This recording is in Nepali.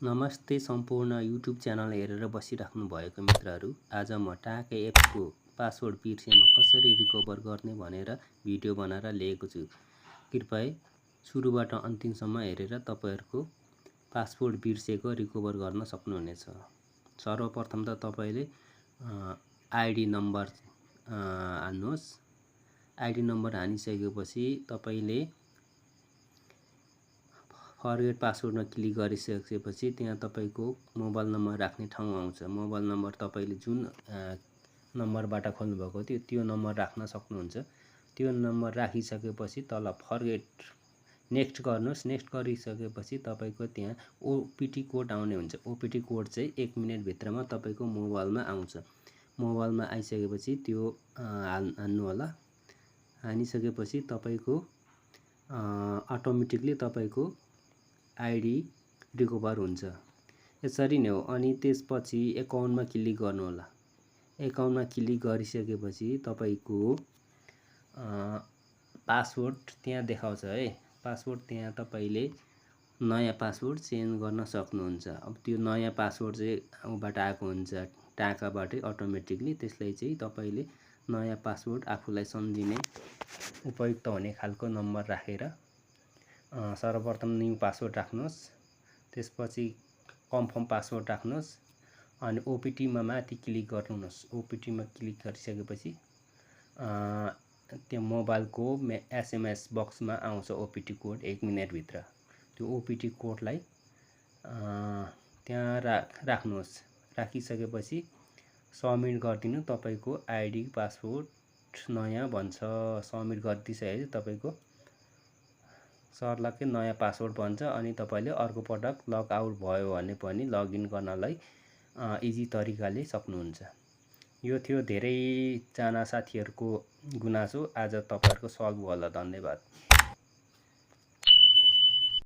नमस्ते सम्पूर्ण युट्युब च्यानल हेरेर बसिराख्नु भएको मित्रहरू। आज म टाके एपको पासवर्ड बिर्सेमा कसरी रिकभर गर्ने भनेर भिडियो बनाएर ल्याएको छु। कृपया सुरुबाट अन्तिमसम्म हेरेर तपाईहरुको पासवर्ड बिर्सेको रिकभर गर्न सक्नुहुनेछ। सर्वप्रथम त तपाईले आईडी नम्बर हाल्नुहोस्। आईडी नम्बर हानिसकेपछि तपाईले फरगेट पासवर्डमा क्लिक गरिसकेपछि त्यहाँ तपाईको मोबाइल नम्बर राख्ने ठाउँ आउँछ। मोबाइल नम्बर तपाईले जुन नम्बरबाट खोल्नु भएको थियो त्यो नम्बर राख्न सक्नुहुन्छ। त्यो नम्बर राखिसकेपछि तल फरगेट नेक्स्ट गर्नुहोस्। नेक्स्ट गरिसकेपछि तपाईको त्यहाँ ओपिटी कोड आउने हुन्छ। ओपिटी कोड चाहिँ 1 मिनेट भित्रमा तपाईको मोबाइलमा आउँछ। मोबाइलमा आइसकेपछि त्यो हान्नु होला। हानिसकेपछि तपाईको अटोमेटिकली तपाईको आईडी रिकभर हुन्छ। यसरी नै हो। अनि त्यसपछि एकाउन्टमा क्लिक गर्नु होला। एकाउन्टमा क्लिक गरिसकेपछि तपाईको पासवर्ड त्यहाँ देखाउँछ है। पासवर्ड त्यहाँ तपाईले नयाँ पासवर्ड चेन्ज गर्न सक्नुहुन्छ। अब त्यो नयाँ पासवर्ड चाहिँ उबाट आएको हुन्छ टाकाबाटै अटोमेटिकली। त्यसलाई चाहिँ तपाईले नयाँ पासवर्ड आफूलाई सम्झिने उपयुक्त हुने खालको नम्बर राखेर सर्वप्रथम न्यू पासवर्ड राख्नुहोस्। त्यसपछि कन्फर्म पासवर्ड राख्नुहोस्। अनि ओपिटी मा माथि क्लिक गर्नुहोस्। ओपिटी मा क्लिक गरिसकेपछि त्यो मोबाइलको एसएमएस बक्समा आउँछ ओपिटी कोड 1 मिनेट भित्र। त्यो ओपिटी कोडलाई त्यहाँ राख्नुहोस्। राखिसकेपछि सबमिट गरिदिनु। तपाईको आईडी पासवर्ड नयाँ भन्छ। सबमिट गरिदिइसकेपछि तपाईको सर्लक्कै नयाँ पासवर्ड भन्छ। अनि तपाईले अर्को पटक लग आउट भयो भने पनि लगइन गर्नलाई इजी तरिकाले सक्नुहुन्छ। यो थियो धेरै जना साथीहरुको गुनासो। आज तपाईहरुको सल्भ भयो। धन्यवाद।